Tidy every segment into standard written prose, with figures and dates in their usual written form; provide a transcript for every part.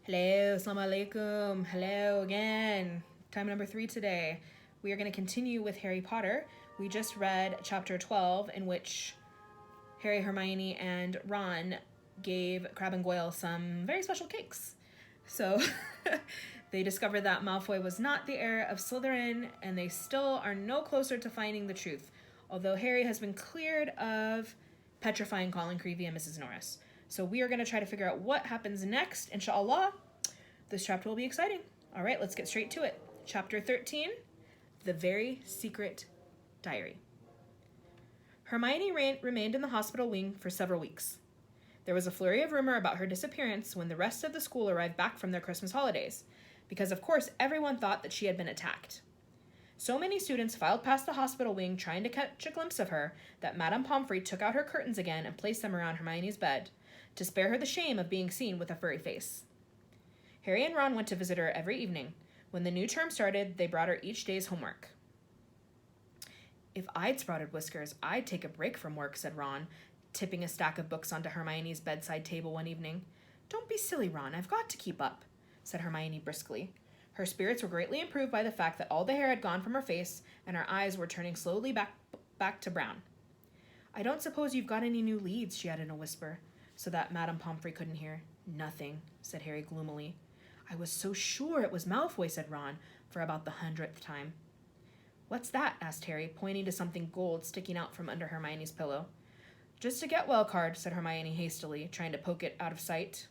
Hello, assalamu alaikum. Hello again. Time number 3 today. We are going to continue with Harry Potter. We just read chapter 12, in which Harry, Hermione, and Ron gave Crabbe and Goyle some very special cakes. So they discovered that Malfoy was not the heir of Slytherin, and they still are no closer to finding the truth, although Harry has been cleared of petrifying Colin Creevey and Mrs. Norris. So we are going to try to figure out what happens next, inshallah. This chapter will be exciting. All right, let's get straight to it. Chapter 13, The Very Secret Diary. Hermione remained in the hospital wing for several weeks. There was a flurry of rumor about her disappearance when the rest of the school arrived back from their Christmas holidays, because of course everyone thought that she had been attacked. So many students filed past the hospital wing trying to catch a glimpse of her that Madame Pomfrey took out her curtains again and placed them around Hermione's bed, to spare her the shame of being seen with a furry face. Harry and Ron went to visit her every evening. When the new term started, they brought her each day's homework. "If I'd sprouted whiskers, I'd take a break from work," said Ron, tipping a stack of books onto Hermione's bedside table one evening. "Don't be silly, Ron. I've got to keep up," said Hermione briskly. Her spirits were greatly improved by the fact that all the hair had gone from her face and her eyes were turning slowly back to brown. "I don't suppose you've got any new leads," she added in a whisper, so that Madame Pomfrey couldn't hear. "Nothing," said Harry gloomily. "I was so sure it was Malfoy," said Ron, for about the 100th time. "What's that?" asked Harry, pointing to something gold sticking out from under Hermione's pillow. "Just a get-well card," said Hermione hastily, trying to poke it out of sight.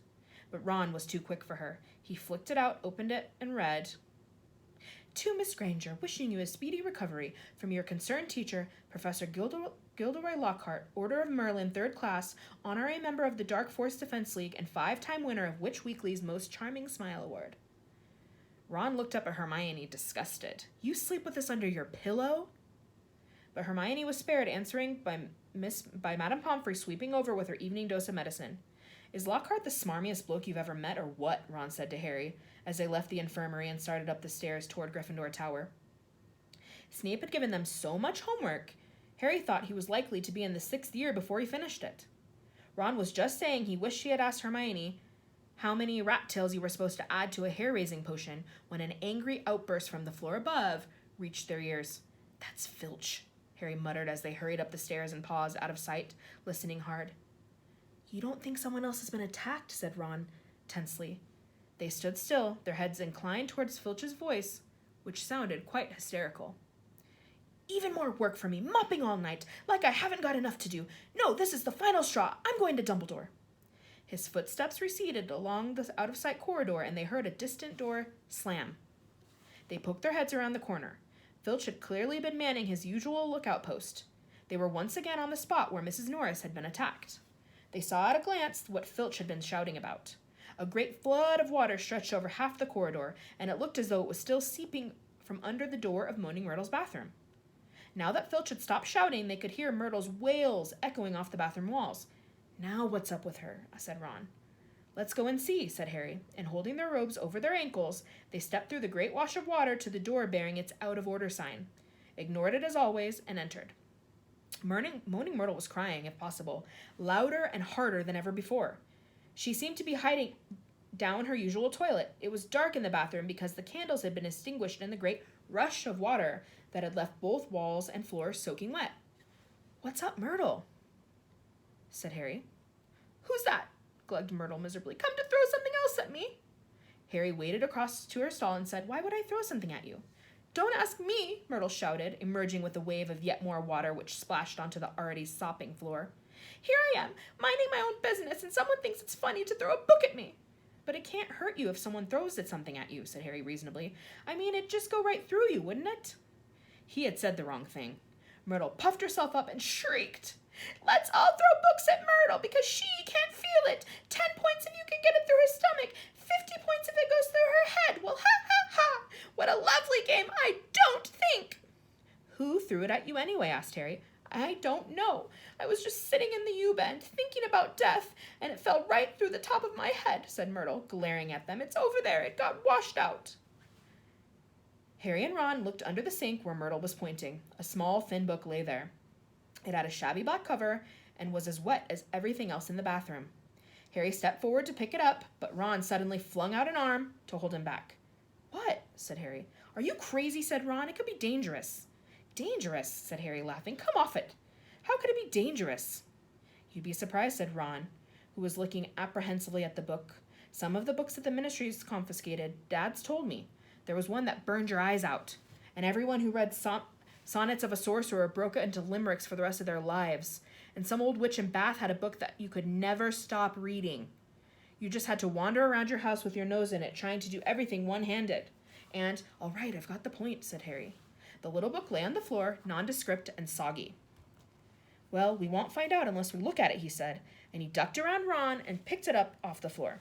But Ron was too quick for her. He flicked it out, opened it, and read, "To Miss Granger, wishing you a speedy recovery from your concerned teacher, Professor Gilderoy Lockhart, Order of Merlin, 3rd class, honorary member of the Dark Force Defense League, and 5-time winner of Witch Weekly's Most Charming Smile Award." Ron looked up at Hermione, disgusted. "You sleep with this under your pillow?" But Hermione was spared, answering by Madame Pomfrey sweeping over with her evening dose of medicine. "Is Lockhart the smarmiest bloke you've ever met, or what?" Ron said to Harry, as they left the infirmary and started up the stairs toward Gryffindor Tower. Snape had given them so much homework, Harry thought he was likely to be in the 6th year before he finished it. Ron was just saying he wished he had asked Hermione how many rat tails you were supposed to add to a hair-raising potion when an angry outburst from the floor above reached their ears. "That's Filch," Harry muttered as they hurried up the stairs and paused out of sight, listening hard. "You don't think someone else has been attacked?" said Ron tensely. They stood still, their heads inclined towards Filch's voice, which sounded quite hysterical. "Even more work for me, mopping all night, like I haven't got enough to do. No, this is the final straw. I'm going to Dumbledore." His footsteps receded along the out-of-sight corridor, and they heard a distant door slam. They poked their heads around the corner. Filch had clearly been manning his usual lookout post. They were once again on the spot where Mrs. Norris had been attacked. They saw at a glance what Filch had been shouting about. A great flood of water stretched over half the corridor, and it looked as though it was still seeping from under the door of Moaning Myrtle's bathroom. Now that Filch had stopped shouting, they could hear Myrtle's wails echoing off the bathroom walls. "Now what's up with her?" said Ron. "Let's go and see," said Harry, and holding their robes over their ankles, they stepped through the great wash of water to the door bearing its out-of-order sign, ignored it as always, and entered. Moaning Myrtle was crying, if possible, louder and harder than ever before. She seemed to be hiding down her usual toilet. It was dark in the bathroom because the candles had been extinguished in the great rush of water that had left both walls and floor soaking wet. "What's up, Myrtle?" said Harry. "Who's that?" glugged Myrtle miserably. "Come to throw something else at me." Harry waded across to her stall and said, "Why would I throw something at you?" "Don't ask me," Myrtle shouted, emerging with a wave of yet more water which splashed onto the already sopping floor. "Here I am, minding my own business, and someone thinks it's funny to throw a book at me." "But it can't hurt you if someone throws something at you," said Harry reasonably. "I mean, it'd just go right through you, wouldn't it?" He had said the wrong thing. Myrtle puffed herself up and shrieked, "Let's all throw books at Myrtle because she can't feel it. 10 points if you can get it through her stomach. 50 points if it goes through her head. Well, ha, ha, ha. What a lovely game, I don't think." "Who threw it at you anyway?" asked Harry. "I don't know. I was just sitting in the U-bend thinking about death, and it fell right through the top of my head," said Myrtle, glaring at them. "It's over there. It got washed out." Harry and Ron looked under the sink where Myrtle was pointing. A small, thin book lay there. It had a shabby black cover and was as wet as everything else in the bathroom. Harry stepped forward to pick it up, but Ron suddenly flung out an arm to hold him back. "What?" said Harry. "Are you crazy?" said Ron. "It could be dangerous." "Dangerous?" said Harry, laughing. "Come off it. How could it be dangerous?" "You'd be surprised," said Ron, who was looking apprehensively at the book. "Some of the books that the ministry's confiscated, Dad's told me. There was one that burned your eyes out, and everyone who read Sonnets of a Sorcerer broke it into limericks for the rest of their lives. And some old witch in Bath had a book that you could never stop reading. You just had to wander around your house with your nose in it, trying to do everything one-handed. And, all right, I've got the point," said Harry. The little book lay on the floor, nondescript and soggy. "Well, we won't find out unless we look at it," he said, and he ducked around Ron and picked it up off the floor.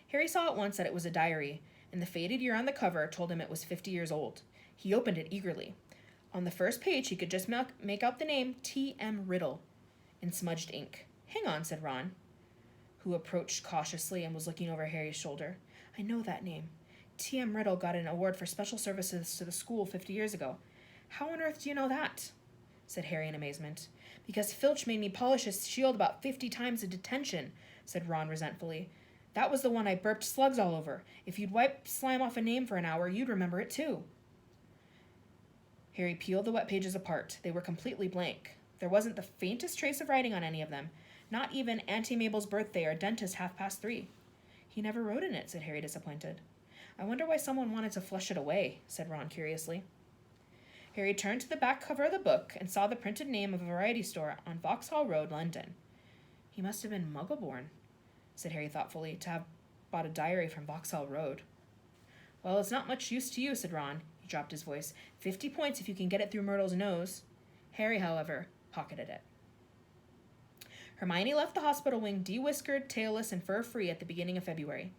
Harry saw at once that it was a diary, and the faded year on the cover told him it was 50 years old. He opened it eagerly. On the first page, he could just make out the name T.M. Riddle in smudged ink. "Hang on," said Ron, who approached cautiously and was looking over Harry's shoulder. "I know that name. T.M. Riddle got an award for special services to the school 50 years ago. How on earth do you know that?" said Harry in amazement. "Because Filch made me polish his shield about 50 times in detention," said Ron resentfully. "That was the one I burped slugs all over. If you'd wipe slime off a name for an hour, you'd remember it too." Harry peeled the wet pages apart. They were completely blank. There wasn't the faintest trace of writing on any of them, not even Auntie Mabel's birthday or dentist 3:30. "He never wrote in it," said Harry, disappointed. "I wonder why someone wanted to flush it away," said Ron curiously. Harry turned to the back cover of the book and saw the printed name of a variety store on Vauxhall Road, London. "He must have been Muggle-born," said Harry thoughtfully, "to have bought a diary from Vauxhall Road." "Well, it's not much use to you," said Ron. He dropped his voice. 50 points if you can get it through Myrtle's nose." Harry, however, pocketed it. Hermione left the hospital wing de-whiskered, tailless, and fur-free at the beginning of February.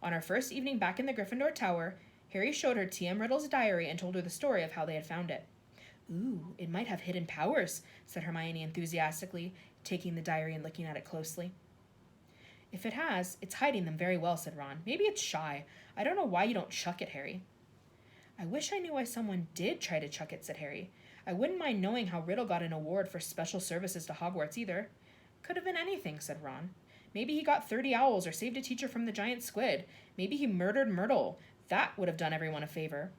On her first evening back in the Gryffindor Tower, Harry showed her T.M. Riddle's diary and told her the story of how they had found it. "Ooh, it might have hidden powers," said Hermione enthusiastically, taking the diary and looking at it closely. "If it has, it's hiding them very well," said Ron. "Maybe it's shy. I don't know why you don't chuck it, Harry." "I wish I knew why someone did try to chuck it," said Harry. "I wouldn't mind knowing how Riddle got an award for special services to Hogwarts either." "Could have been anything," said Ron. "Maybe he got 30 owls or saved a teacher from the giant squid. Maybe he murdered Myrtle. That would have done everyone a favor."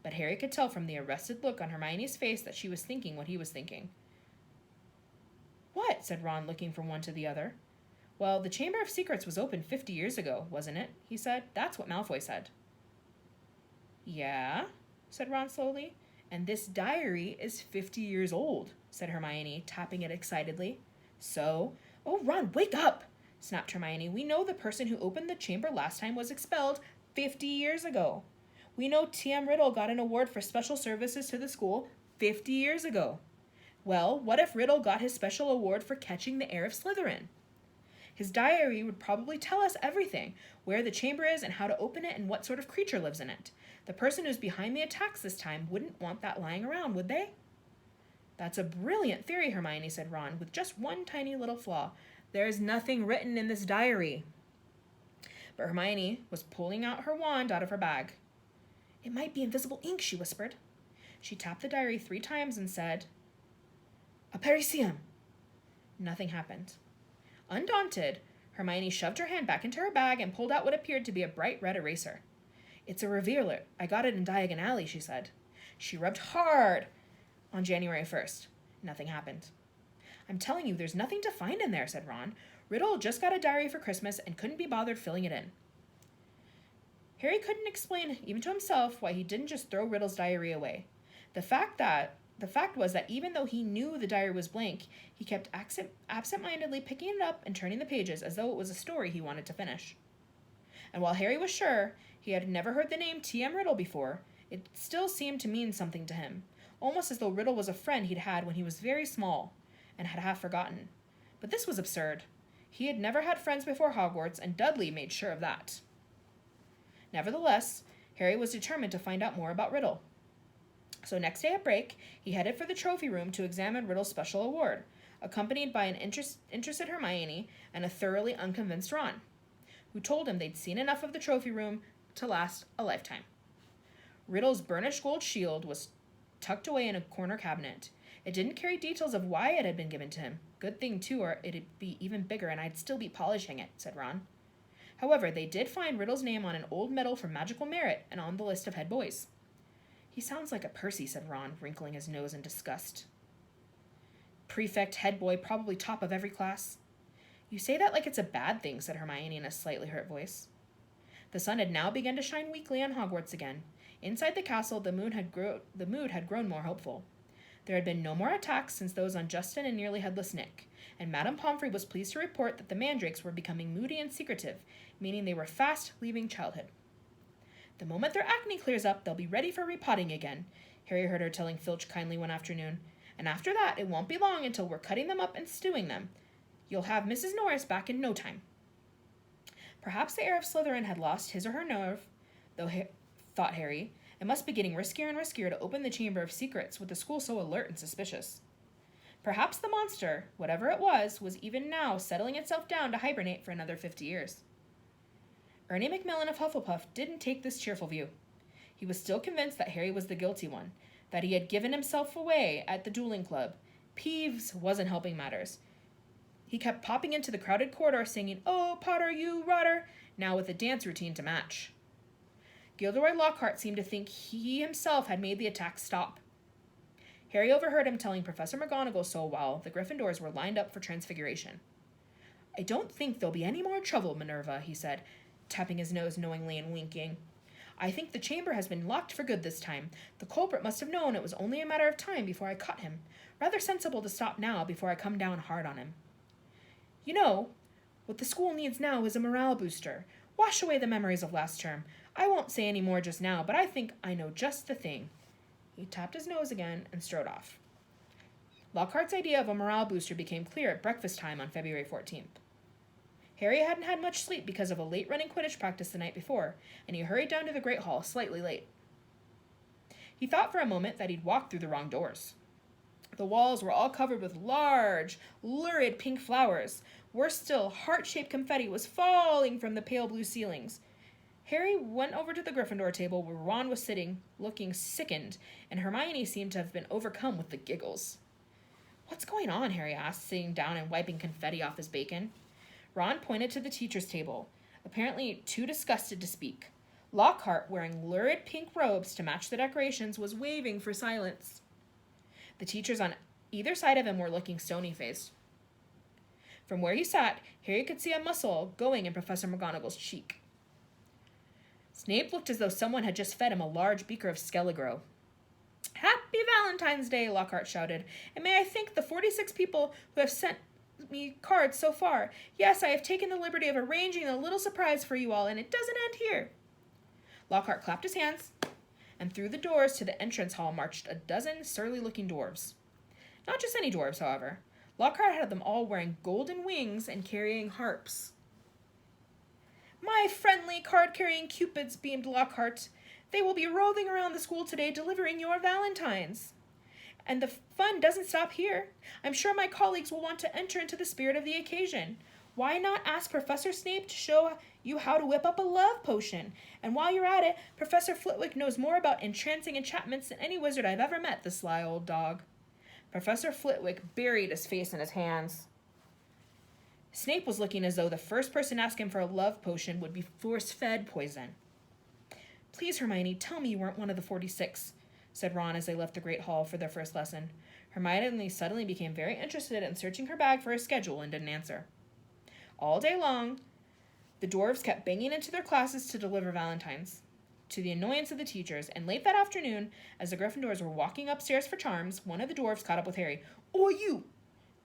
But Harry could tell from the arrested look on Hermione's face that she was thinking what he was thinking. "What?" said Ron, looking from one to the other. "Well, the Chamber of Secrets was opened 50 years ago, wasn't it?" he said. "That's what Malfoy said." "Yeah," said Ron slowly. "And this diary is 50 years old," said Hermione, tapping it excitedly. "So—" "Oh, Ron, wake up!" snapped Hermione. "We know the person who opened the chamber last time was expelled 50 years ago. We know T.M. Riddle got an award for special services to the school 50 years ago. Well, what if Riddle got his special award for catching the heir of Slytherin? His diary would probably tell us everything, where the chamber is and how to open it and what sort of creature lives in it. The person who's behind the attacks this time wouldn't want that lying around, would they?" "That's a brilliant theory, Hermione," said Ron, with just one tiny little flaw. "There is nothing written in this diary." But Hermione was pulling out her wand out of her bag. "It might be invisible ink," she whispered. She tapped the diary 3 times and said, "Apericium." Nothing happened. Undaunted, Hermione shoved her hand back into her bag and pulled out what appeared to be a bright red eraser. "It's a revealer. I got it in Diagon Alley," she said. She rubbed hard on January 1st. Nothing happened. "I'm telling you, there's nothing to find in there," said Ron. "Riddle just got a diary for Christmas and couldn't be bothered filling it in." Harry couldn't explain, even to himself, why he didn't just throw Riddle's diary away. The fact was that even though he knew the diary was blank, he kept absent-mindedly picking it up and turning the pages as though it was a story he wanted to finish. And while Harry was sure he had never heard the name T.M. Riddle before, it still seemed to mean something to him, almost as though Riddle was a friend he'd had when he was very small and had half forgotten. But this was absurd. He had never had friends before Hogwarts, and Dudley made sure of that. Nevertheless, Harry was determined to find out more about Riddle. So next day at break, he headed for the trophy room to examine Riddle's special award, accompanied by an interested Hermione and a thoroughly unconvinced Ron, who told him they'd seen enough of the trophy room to last a lifetime. Riddle's burnished gold shield was tucked away in a corner cabinet. It didn't carry details of why it had been given to him. Good thing, too, or it'd be even bigger and I'd still be polishing it, said Ron. However, they did find Riddle's name on an old medal for magical merit and on the list of head boys. He sounds like a Percy, said Ron, wrinkling his nose in disgust. Prefect, head boy, probably top of every class. You say that like it's a bad thing, said Hermione in a slightly hurt voice. The sun had now begun to shine weakly on Hogwarts again. Inside the castle, the mood had grown more hopeful. There had been no more attacks since those on Justin and nearly headless Nick, and Madame Pomfrey was pleased to report that the mandrakes were becoming moody and secretive, meaning they were fast leaving childhood. The moment their acne clears up, they'll be ready for repotting again, Harry heard her telling Filch kindly one afternoon, and after that it won't be long until we're cutting them up and stewing them. You'll have Mrs. Norris back in no time. Perhaps the heir of Slytherin had lost his or her nerve, thought Harry. It must be getting riskier and riskier to open the Chamber of Secrets with the school so alert and suspicious. Perhaps the monster, whatever it was even now settling itself down to hibernate for another 50 years. Ernie Macmillan of Hufflepuff didn't take this cheerful view. He was still convinced that Harry was the guilty one, that he had given himself away at the dueling club. Peeves wasn't helping matters. He kept popping into the crowded corridor singing, "Oh, Potter, you rotter," now with a dance routine to match. Gilderoy Lockhart seemed to think he himself had made the attack stop. Harry overheard him telling Professor McGonagall so while the Gryffindors were lined up for transfiguration. "I don't think there'll be any more trouble, Minerva," he said, tapping his nose knowingly and winking. "I think the chamber has been locked for good this time. The culprit must have known it was only a matter of time before I caught him. Rather sensible to stop now before I come down hard on him. You know, what the school needs now is a morale booster. Wash away the memories of last term. I won't say any more just now, but I think I know just the thing." He tapped his nose again and strode off. Lockhart's idea of a morale booster became clear at breakfast time on February 14th. Harry hadn't had much sleep because of a late-running Quidditch practice the night before, and he hurried down to the Great Hall slightly late. He thought for a moment that he'd walked through the wrong doors. The walls were all covered with large, lurid pink flowers. Worse still, heart-shaped confetti was falling from the pale blue ceilings. Harry went over to the Gryffindor table where Ron was sitting, looking sickened, and Hermione seemed to have been overcome with the giggles. "What's going on?" Harry asked, sitting down and wiping confetti off his bacon. Ron pointed to the teacher's table, apparently too disgusted to speak. Lockhart, wearing lurid pink robes to match the decorations, was waving for silence. The teachers on either side of him were looking stony-faced. From where he sat, Harry could see a muscle going in Professor McGonagall's cheek. Snape looked as though someone had just fed him a large beaker of Skelligro. "Happy Valentine's Day," Lockhart shouted, "and may I thank the 46 people who have sent me cards so far. Yes, I have taken the liberty of arranging a little surprise for you all, and it doesn't end here." Lockhart clapped his hands, and through the doors to the entrance hall marched a dozen surly-looking dwarves. Not just any dwarves, however. Lockhart had them all wearing golden wings and carrying harps. "My friendly card-carrying cupids," beamed Lockhart. "They will be roving around the school today delivering your valentines. And the fun doesn't stop here. I'm sure my colleagues will want to enter into the spirit of the occasion. Why not ask Professor Snape to show you how to whip up a love potion? And while you're at it, Professor Flitwick knows more about entrancing enchantments than any wizard I've ever met, the sly old dog." Professor Flitwick buried his face in his hands. Snape was looking as though the first person to ask him for a love potion would be force-fed poison. "Please, Hermione, tell me you weren't one of the 46, said Ron as they left the Great Hall for their first lesson. Hermione suddenly became very interested in searching her bag for a schedule and didn't answer. All day long, the dwarves kept banging into their classes to deliver valentines, to the annoyance of the teachers, and late that afternoon, as the Gryffindors were walking upstairs for charms, one of the dwarves caught up with Harry. "Oi, you!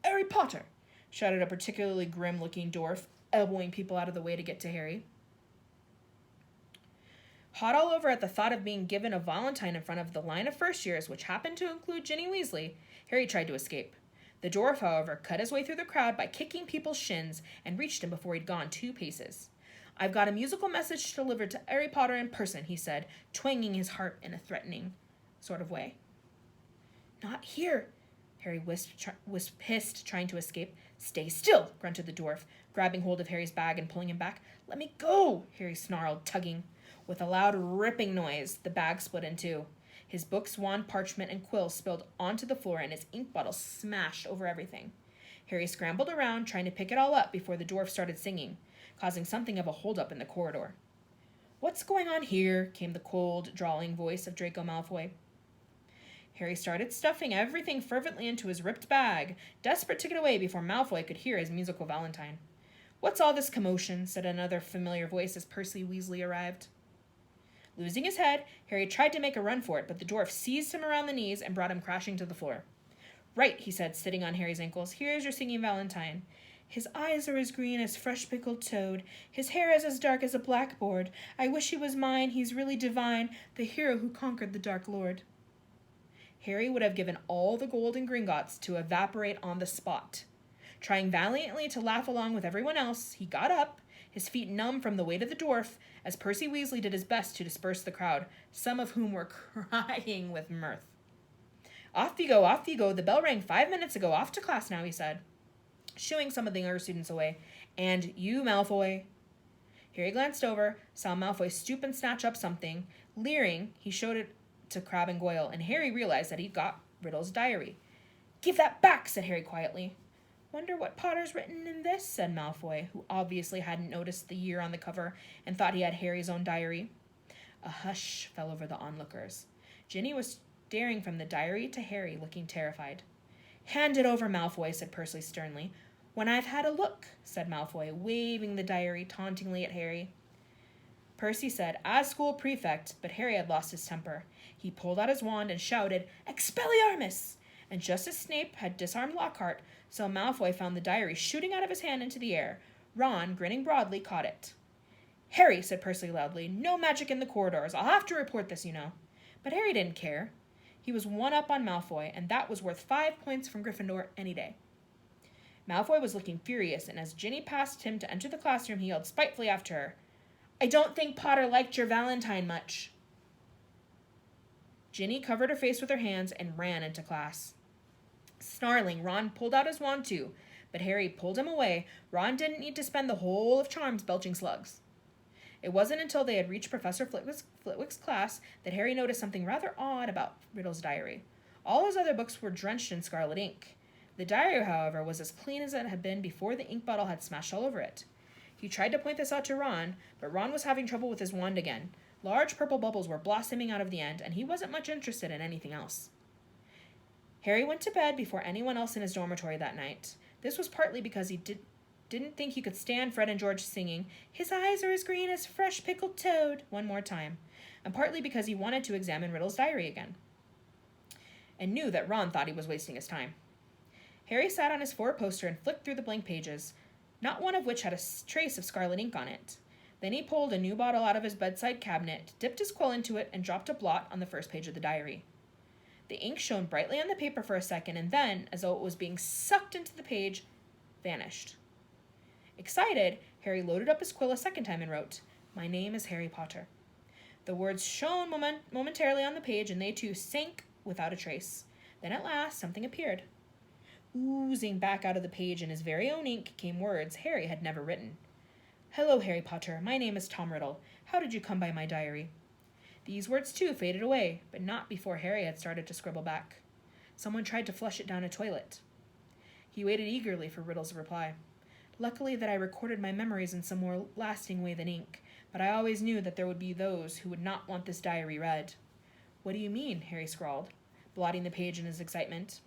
Harry Potter!" shouted a particularly grim-looking dwarf, elbowing people out of the way to get to Harry. Hot all over at the thought of being given a valentine in front of the line of first-years, which happened to include Ginny Weasley, Harry tried to escape. The dwarf, however, cut his way through the crowd by kicking people's shins and reached him before he'd gone 2 paces. "I've got a musical message to deliver to Harry Potter in person," he said, twanging his harp in a threatening sort of way. "Not here," Harry hissed, trying to escape. "Stay still," grunted the dwarf, grabbing hold of Harry's bag and pulling him back. "Let me go," Harry snarled, tugging. With a loud ripping noise, the bag split in two. His books, wand, parchment, and quill spilled onto the floor, and his ink bottle smashed over everything. Harry scrambled around, trying to pick it all up before the dwarf started singing, causing something of a holdup in the corridor. "What's going on here?" came the cold, drawling voice of Draco Malfoy. Harry started stuffing everything fervently into his ripped bag, desperate to get away before Malfoy could hear his musical valentine. "What's all this commotion?" said another familiar voice as Percy Weasley arrived. Losing his head, Harry tried to make a run for it, but the dwarf seized him around the knees and brought him crashing to the floor. "Right," he said, sitting on Harry's ankles. "Here's your singing valentine. His eyes are as green as fresh pickled toad. His hair is as dark as a blackboard. I wish he was mine. He's really divine, the hero who conquered the Dark Lord." Harry would have given all the gold and Gringotts to evaporate on the spot. Trying valiantly to laugh along with everyone else, he got up, his feet numb from the weight of the dwarf, as Percy Weasley did his best to disperse the crowd, some of whom were crying with mirth. Off you go, off you go. The bell rang 5 minutes ago. Off to class now," he said, shooing some of the younger students away. "And you, Malfoy." Harry glanced over, saw Malfoy stoop and snatch up something. Leering, he showed it to Crabbe and Goyle, and Harry realized that he'd got Riddle's diary. "Give that back," said Harry quietly. "Wonder what Potter's written in this," said Malfoy, who obviously hadn't noticed the year on the cover and thought he had Harry's own diary. A hush fell over the onlookers. Ginny was staring from the diary to Harry, looking terrified. "Hand it over, Malfoy," said Percy sternly. "When I've had a look," said Malfoy, waving the diary tauntingly at Harry. Percy said, "As school prefect," but Harry had lost his temper. He pulled out his wand and shouted, "Expelliarmus!" And just as Snape had disarmed Lockhart, so Malfoy found the diary shooting out of his hand into the air. Ron, grinning broadly, caught it. "Harry," said Percy loudly, "no magic in the corridors. I'll have to report this, you know." But Harry didn't care. He was one up on Malfoy, and that was worth 5 points from Gryffindor any day. Malfoy was looking furious, and as Ginny passed him to enter the classroom, he yelled spitefully after her, "I don't think Potter liked your valentine much." Ginny covered her face with her hands and ran into class. Snarling, Ron pulled out his wand too, but Harry pulled him away. Ron didn't need to spend the whole of Charms belching slugs. It wasn't until they had reached Professor Flitwick's class that Harry noticed something rather odd about Riddle's diary. All his other books were drenched in scarlet ink. The diary, however, was as clean as it had been before the ink bottle had smashed all over it. He tried to point this out to Ron, but Ron was having trouble with his wand again. Large purple bubbles were blossoming out of the end, and he wasn't much interested in anything else. Harry went to bed before anyone else in his dormitory that night. This was partly because he didn't think he could stand Fred and George singing, "His eyes are as green as fresh pickled toad," one more time, and partly because he wanted to examine Riddle's diary again, and knew that Ron thought he was wasting his time. Harry sat on his four-poster and flicked through the blank pages, not one of which had a trace of scarlet ink on it. Then he pulled a new bottle out of his bedside cabinet, dipped his quill into it, and dropped a blot on the first page of the diary. The ink shone brightly on the paper for a second, and then, as though it was being sucked into the page, vanished. Excited, Harry loaded up his quill a second time and wrote, "My name is Harry Potter." The words shone momentarily on the page, and they too sank without a trace. Then at last, something appeared. Oozing back out of the page in his very own ink came words Harry had never written. "Hello, Harry Potter. My name is Tom Riddle. How did you come by my diary?" These words, too, faded away, but not before Harry had started to scribble back. "Someone tried to flush it down a toilet." He waited eagerly for Riddle's reply. "Luckily that I recorded my memories in some more lasting way than ink, but I always knew that there would be those who would not want this diary read." "What do you mean?" Harry scrawled, blotting the page in his excitement.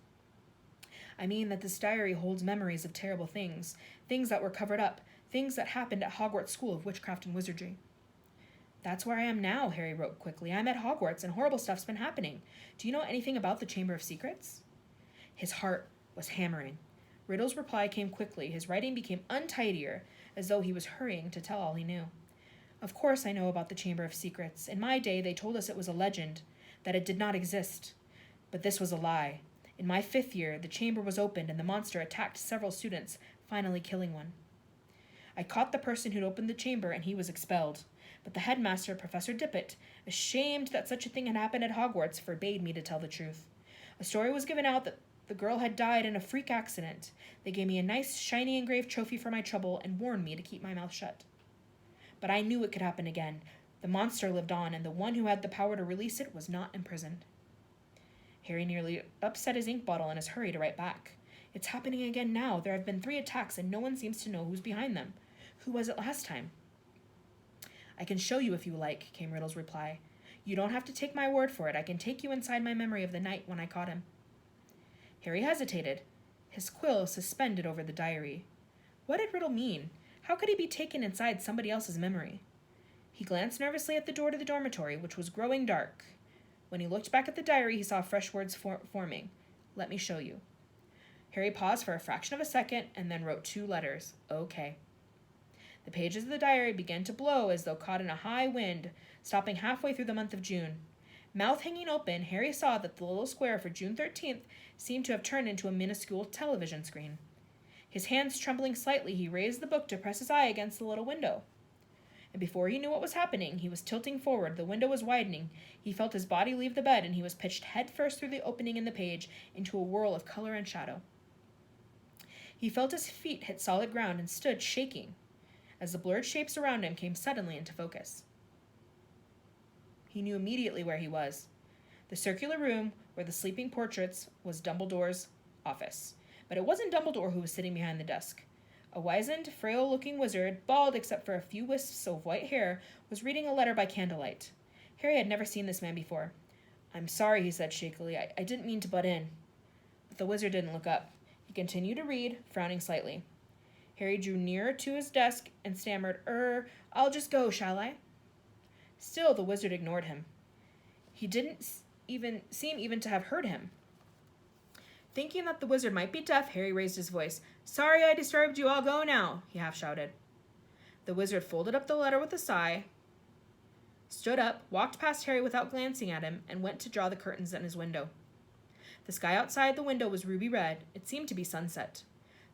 "I mean that this diary holds memories of terrible things, things that were covered up, things that happened at Hogwarts School of Witchcraft and Wizardry." "That's where I am now," Harry wrote quickly. "I'm at Hogwarts, and horrible stuff's been happening. Do you know anything about the Chamber of Secrets?" His heart was hammering. Riddle's reply came quickly. His writing became untidier, as though he was hurrying to tell all he knew. "Of course I know about the Chamber of Secrets. In my day, they told us it was a legend, that it did not exist. But this was a lie. In my 5th year, the chamber was opened, and the monster attacked several students, finally killing one. I caught the person who'd opened the chamber, and he was expelled. But the headmaster, Professor Dippet, ashamed that such a thing had happened at Hogwarts, forbade me to tell the truth. A story was given out that the girl had died in a freak accident. They gave me a nice, shiny engraved trophy for my trouble and warned me to keep my mouth shut. But I knew it could happen again. The monster lived on, and the one who had the power to release it was not imprisoned." Harry nearly upset his ink bottle in his hurry to write back. It's happening again now. There have been 3 attacks, and no one seems to know who's behind them. Who was it last time? I can show you if you like, came Riddle's reply. You don't have to take my word for it. I can take you inside my memory of the night when I caught him. Harry hesitated, his quill suspended over the diary. What did Riddle mean? How could he be taken inside somebody else's memory? He glanced nervously at the door to the dormitory, which was growing dark. When he looked back at the diary, he saw fresh words forming. Let me show you. Harry paused for a fraction of a second and then wrote 2 letters. Okay. The pages of the diary began to blow as though caught in a high wind, stopping halfway through the month of June. Mouth hanging open, Harry saw that the little square for June 13th seemed to have turned into a minuscule television screen. His hands trembling slightly, he raised the book to press his eye against the little window. And before he knew what was happening, he was tilting forward, the window was widening, he felt his body leave the bed, and he was pitched headfirst through the opening in the page into a whirl of color and shadow. He felt his feet hit solid ground and stood shaking as the blurred shapes around him came suddenly into focus. He knew immediately where he was. The circular room where the sleeping portraits was Dumbledore's office. But it wasn't Dumbledore who was sitting behind the desk. A wizened, frail-looking wizard, bald except for a few wisps of white hair, was reading a letter by candlelight. Harry had never seen this man before. I'm sorry, he said shakily. I didn't mean to butt in. But the wizard didn't look up. He continued to read, frowning slightly. Harry drew nearer to his desk and stammered, I'll just go, shall I? Still, the wizard ignored him. He didn't seem even to have heard him. Thinking that the wizard might be deaf, Harry raised his voice. Sorry I disturbed you, I'll go now, he half shouted. The wizard folded up the letter with a sigh, stood up, walked past Harry without glancing at him, and went to draw the curtains in his window. The sky outside the window was ruby red. It seemed to be sunset.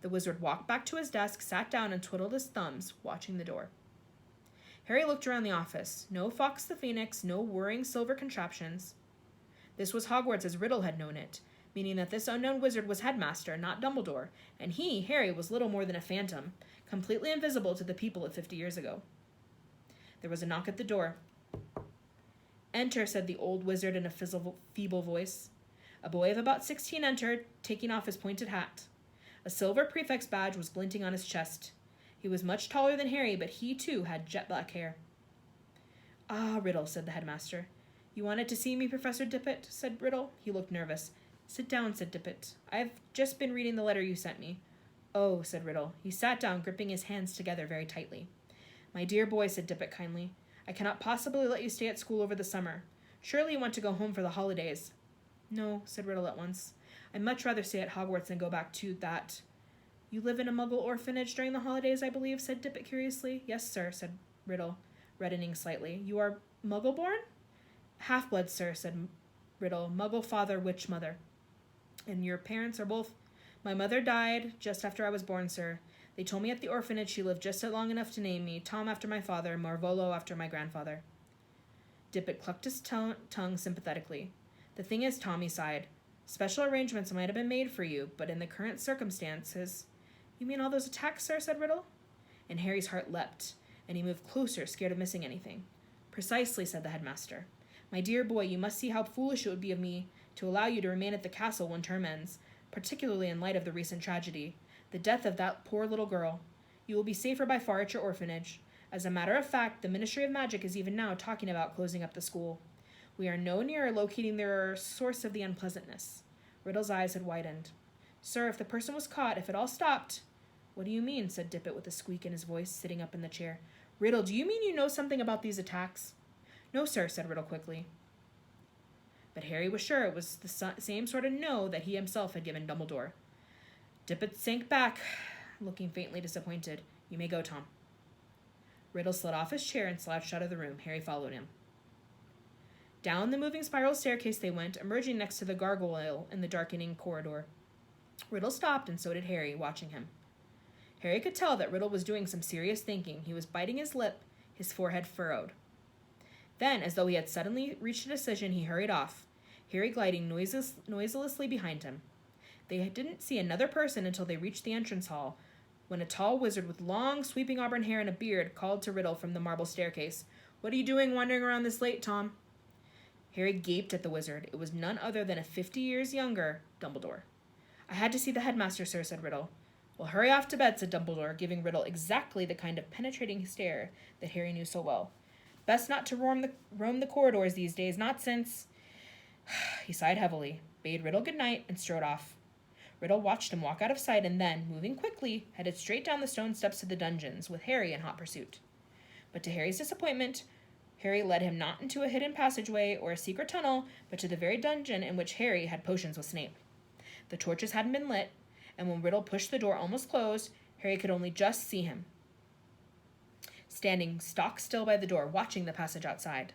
The wizard walked back to his desk, sat down, and twiddled his thumbs, watching the door. Harry looked around the office. No Fawkes the Phoenix, no whirring silver contraptions. This was Hogwarts as Riddle had known it, meaning that this unknown wizard was headmaster, not Dumbledore, and he, Harry, was little more than a phantom, completely invisible to the people of 50 years ago. There was a knock at the door. Enter, said the old wizard in a feeble voice. A boy of about 16 entered, taking off his pointed hat. A silver prefect's badge was glinting on his chest. He was much taller than Harry, but he, too, had jet-black hair. Ah, Riddle, said the headmaster. You wanted to see me, Professor Dippet, said Riddle. He looked nervous. Sit down, said Dippet. I've just been reading the letter you sent me. Oh, said Riddle. He sat down, gripping his hands together very tightly. My dear boy, said Dippet kindly, I cannot possibly let you stay at school over the summer. Surely you want to go home for the holidays. No, said Riddle at once. I'd much rather stay at Hogwarts than go back to that. You live in a Muggle orphanage during the holidays, I believe, said Dippet curiously. Yes, sir, said Riddle, reddening slightly. You are Muggle-born? Half-blood, sir, said Riddle. Muggle father, witch mother. And your parents are both... My mother died just after I was born, sir. They told me at the orphanage she lived just long enough to name me, Tom after my father, Marvolo after my grandfather. Dippet clucked his tongue sympathetically. The thing is, Tom, he sighed, special arrangements might have been made for you, but in the current circumstances... You mean all those attacks, sir, said Riddle? And Harry's heart leapt, and he moved closer, scared of missing anything. Precisely, said the headmaster. My dear boy, you must see how foolish it would be of me to allow you to remain at the castle when term ends, particularly in light of the recent tragedy, the death of that poor little girl. You will be safer by far at your orphanage. As a matter of fact, the Ministry of Magic is even now talking about closing up the school. We are no nearer locating their source of the unpleasantness. Riddle's eyes had widened. Sir, if the person was caught, if it all stopped... What do you mean? Said Dippet with a squeak in his voice, sitting up in the chair. Riddle, do you mean you know something about these attacks? No, sir, said Riddle quickly. But Harry was sure it was the same sort of no that he himself had given Dumbledore. Dippet sank back, looking faintly disappointed. You may go, Tom. Riddle slid off his chair and slouched out of the room. Harry followed him. Down the moving spiral staircase they went, emerging next to the gargoyle in the darkening corridor. Riddle stopped, and so did Harry, watching him. Harry could tell that Riddle was doing some serious thinking. He was biting his lip, his forehead furrowed. Then, as though he had suddenly reached a decision, he hurried off, Harry gliding noiselessly behind him. They didn't see another person until they reached the entrance hall, when a tall wizard with long, sweeping auburn hair and a beard called to Riddle from the marble staircase. What are you doing wandering around this late, Tom? Harry gaped at the wizard. It was none other than a 50 years younger Dumbledore. "I had to see the headmaster, sir," said Riddle. "Well, hurry off to bed," said Dumbledore, giving Riddle exactly the kind of penetrating stare that Harry knew so well. "Best not to roam the corridors these days, not since—" He sighed heavily, bade Riddle good night, and strode off. Riddle watched him walk out of sight and then, moving quickly, headed straight down the stone steps to the dungeons, with Harry in hot pursuit. But to Harry's disappointment, Harry led him not into a hidden passageway or a secret tunnel, but to the very dungeon in which Harry had potions with Snape. The torches hadn't been lit, and when Riddle pushed the door almost closed, Harry could only just see him, standing stock still by the door, watching the passage outside.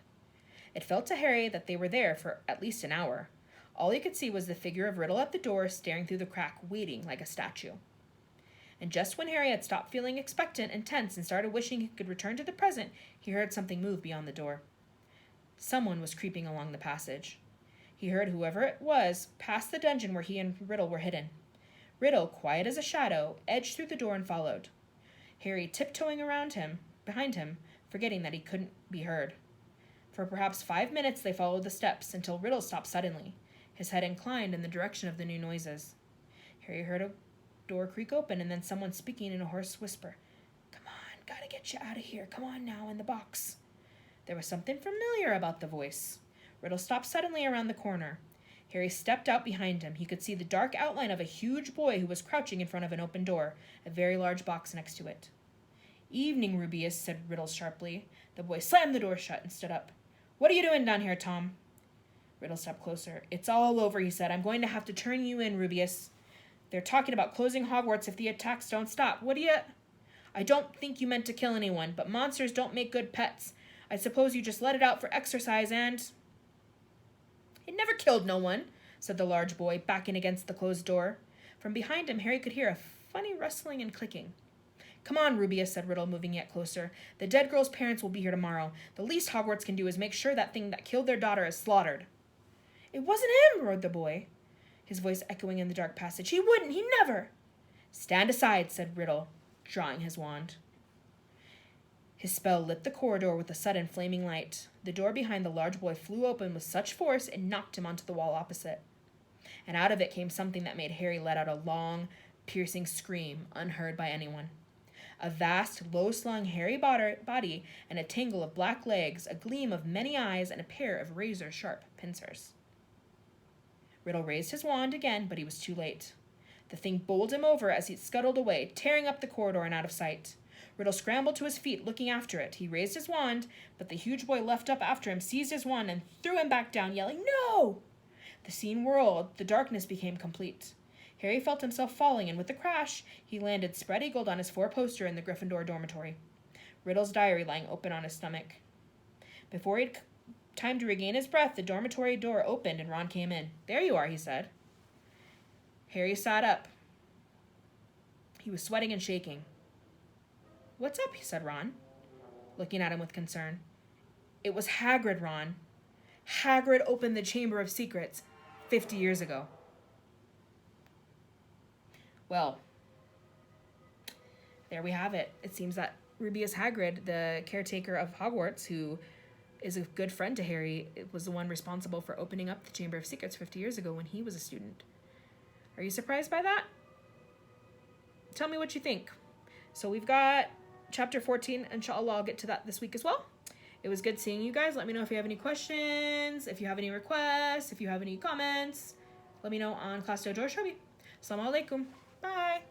It felt to Harry that they were there for at least an hour. All he could see was the figure of Riddle at the door, staring through the crack, waiting like a statue. And just when Harry had stopped feeling expectant and tense and started wishing he could return to the present, he heard something move beyond the door. Someone was creeping along the passage. He heard whoever it was pass the dungeon where he and Riddle were hidden. Riddle, quiet as a shadow, edged through the door and followed. Harry tiptoeing behind him, forgetting that he couldn't be heard. For perhaps 5 minutes they followed the steps, until Riddle stopped suddenly, his head inclined in the direction of the new noises. Harry heard a door creak open, and then someone speaking in a hoarse whisper. "Come on, gotta get you out of here. Come on now, in the box." There was something familiar about the voice. Riddle stopped suddenly around the corner. Harry stepped out behind him. He could see the dark outline of a huge boy who was crouching in front of an open door, a very large box next to it. "Evening, Rubeus," said Riddle sharply. The boy slammed the door shut and stood up. "What are you doing down here, Tom?" Riddle stepped closer. "It's all over," he said. "I'm going to have to turn you in, Rubeus. They're talking about closing Hogwarts if the attacks don't stop. What do you—" "I don't think you meant to kill anyone, but monsters don't make good pets. I suppose you just let it out for exercise and—" "It never killed no one," said the large boy, backing against the closed door. From behind him, Harry could hear a funny rustling and clicking. "Come on, Rubeus," said Riddle, moving yet closer. "The dead girl's parents will be here tomorrow. The least Hogwarts can do is make sure that thing that killed their daughter is slaughtered." "It wasn't him," roared the boy, his voice echoing in the dark passage. "He wouldn't! He never!" "Stand aside," said Riddle, drawing his wand. His spell lit the corridor with a sudden flaming light. The door behind the large boy flew open with such force it knocked him onto the wall opposite. And out of it came something that made Harry let out a long, piercing scream, unheard by anyone. A vast, low-slung, hairy body and a tangle of black legs, a gleam of many eyes, and a pair of razor-sharp pincers. Riddle raised his wand again, but he was too late. The thing bowled him over as it scuttled away, tearing up the corridor and out of sight. Riddle scrambled to his feet, looking after it. He raised his wand, but the huge boy leapt up after him, seized his wand, and threw him back down, yelling, "No!" The scene whirled. The darkness became complete. Harry felt himself falling, and with a crash, he landed spread-eagled on his four-poster in the Gryffindor dormitory, Riddle's diary lying open on his stomach. Before he had time to regain his breath, the dormitory door opened and Ron came in. "There you are," he said. Harry sat up. He was sweating and shaking. "What's up?" said Ron, looking at him with concern. "It was Hagrid, Ron. Hagrid opened the Chamber of Secrets 50 years ago." Well, there we have it. It seems that Rubeus Hagrid, the caretaker of Hogwarts, who is a good friend to Harry, was the one responsible for opening up the Chamber of Secrets 50 years ago when he was a student. Are you surprised by that? Tell me what you think. So we've got chapter 14, inshallah. I'll get to that this week as well. It was good seeing you guys. Let me know if you have any questions, if you have any requests, if you have any comments. Let me know on Class Dojo Shobi. Assalamu alaikum. Bye.